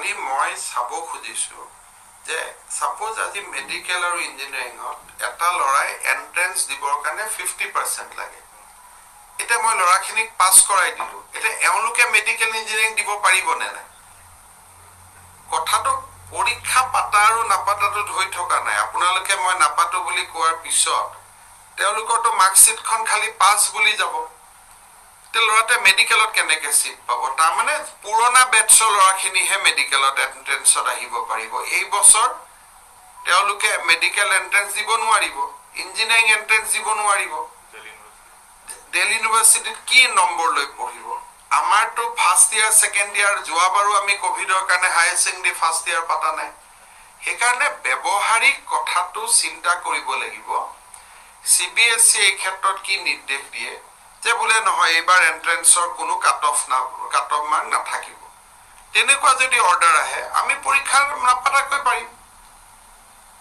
খালি মই চাব খুজিছো যে সাপোজ আজি মেডিকেল আৰু ইঞ্জিনিয়াৰিংত এটা লৰাই এন্ট্ৰেন্স দিবৰ কাৰণে 50% লাগে এটা মই লৰাখিনিক পাস কৰাই দিলো এটা এওঁলোকে মেডিকেল ইঞ্জিনিয়াৰিং দিব পাৰিব নে নাই কথাটো পৰীক্ষা পাতা আৰু নাপাতাটো ধৰি থকা নাই আপোনালোকে মই নাপাতো বুলি কোৱাৰ পিছত তেওঁলোকৰটো মাৰ্কশিটখন খালি পাস বুলি যাব তে লৰাতে মেডিকেলত কেনেকে সিট পাব তাৰ মানে পুৰণা বেটছৰ লৰাখিনিহে মেডিকেলত এন্ট্ৰেন্সত আহিব পাৰিব এই বছৰ তেওঁলোকে মেডিকেল এন্ট্ৰেন্স দিব নোৱাৰিব ইঞ্জিনিয়াৰিং এন্ট্ৰেন্স দিব নোৱাৰিব দিল্লী ইউনিভাৰ্সিটিত কি নম্বৰ লৈ পঢ়িব আমাৰটো ফাৰ্স্ট ইয়াৰ সেকেন্ড ইয়াৰ যোৱাবাৰো আমি কোভিডৰ কাৰণে হায়াৰ সেকেন্ডাৰী ফাৰ্স্ট ইয়াৰ পাতা নাই সেইকাৰণে ব্যৱহাৰিক কথাটো চিন্তা কৰিব লাগিব সিবিএসই এই ক্ষেত্ৰত কি নিৰ্দেশ দিয়ে যে বলে নহয় এবাৰ এন্ট্ৰেন্সৰ কোনো কাট অফ মাৰ্ক নাথাকিব তেনেকুৱা যদি অৰ্ডাৰ আহে আমি পৰীক্ষা নাপাতাকৈ পাৰিম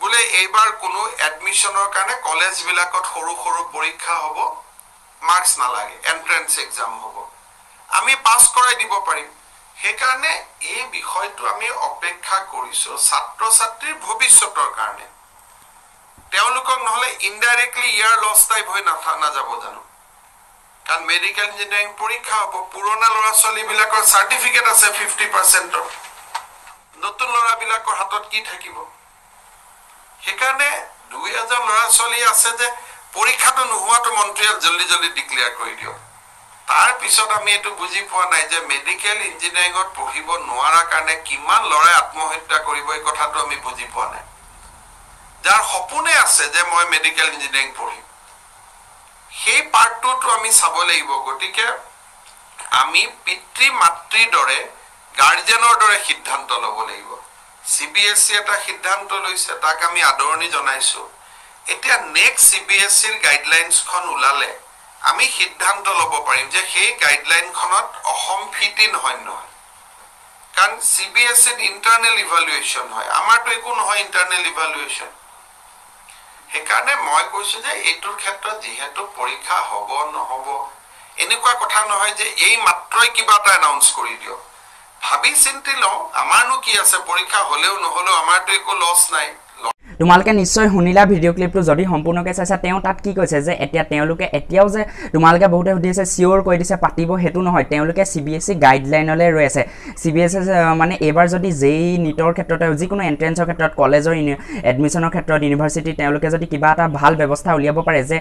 বলে এইবাৰ কোনো এডমিশনৰ কাৰণে কলেজ বিলাকত সৰু সৰু পৰীক্ষা হ'ব মাৰ্কস না লাগে এন্ট্ৰেন্স এক্সাম হবো আমি পাস কৰাই দিব পাৰিম সেইকাৰণে এই বিষয়টো আমি অপেক্ষা কৰিছো ছাত্ৰ ছাত্ৰীৰ ভৱিষ্যতৰ কাৰণে তেওঁলোকক নহলে ইনডাইৰেক্টলি ইয়াৰ লছ টাইপ হৈ না যাব জানো কাৰণ মেডিকেল ইঞ্জিনিয়াৰিং পৰীক্ষা হ'ব পুৰণা ল'ৰা ছোৱালী বিলাকৰ সাৰ্টিফিকেট আছে 50% নতুন ল'ৰা বিলাকৰ হাতত কি থাকিব সেইকাৰণে 2000 ল'ৰা ছোৱালী আছে যে পৰীক্ষাটো নোহোৱাটো মন্ত্ৰীয়ে জলদি জলদি ডিক্লেয়াৰ কৰি দিও তাৰ পিছত আমি এটো বুজি পোৱা নাই যে মেডিকেল ইঞ্জিনিয়াৰিংত পঢ়িব নোৱাৰা কাৰণে কিমান লৰাই আত্মহত্যা কৰিব এই কথাটো আমি বুজি পোৱা নাই যাৰ সপোনে আছে যে মই মেডিকেল ইঞ্জিনিয়াৰিং পঢ়িম সেই পাৰ্টটো আমি চাব লাগিব গতিকে আমি পিতৃ মাতৃৰ দৰে গাৰ্ডিয়ানৰ দৰে সিদ্ধান্ত ল'ব লাগিব সিবিএসই এটা সিদ্ধান্ত লৈছে তাক আমি আদৰণি জনাইছো এতিয়া নেক্সট সিবিএসইৰ গাইডলাইনছখন উলালে আমি সিদ্ধান্ত ল'ব পাৰিম যে সেই গাইডলাইনখনত অসম ফিট ইন হয় নহয় কাৰণ সিবিএসইত ইন্টাৰনেল ইভালুৱেচন হয় আমাৰটো একো নহয় ইন্টাৰনেল ইভালুৱেচন সেইকাৰণে মই কৈছো যে এইটোৰ ক্ষেত্ৰত যেহেতু পৰীক্ষা হ'ব নহব এনেকুৱা কথা নহয় যে এই মাত্ৰই কিবা এটা এনাউন্স কৰি দিও ভাবি চিন্তি লওঁ আমাৰনো কি আছে পৰীক্ষা হলেও নহলেও আমাৰটো একো লছ নাই তোমালোকে নিশ্চয় শুনিলা ভিডিও ক্লিপটো যদি সম্পূৰ্ণকৈ চাইছা তেওঁ তাত কি কৈছে যে এতিয়া তেওঁলোকে এতিয়াও যে তোমালোকে বহুতে সুধিছে চিওৰ কৈ দিছে পাতিব হেতু নহয় তেওঁলোকে সিবিএসই গাইডলাইনলৈ ৰৈ আছে সিবিএসই মানে এবাৰ যদি জেই নিটৰ ক্ষেত্ৰত যিকোনো এন্ট্ৰেন্সৰ ক্ষেত্ৰত কলেজৰ এডমিশনৰ ক্ষেত্ৰত ইউনিভাৰ্সিটি তেওঁলোকে যদি কিবা এটা ভাল ব্যৱস্থা উলিয়াব পাৰে যে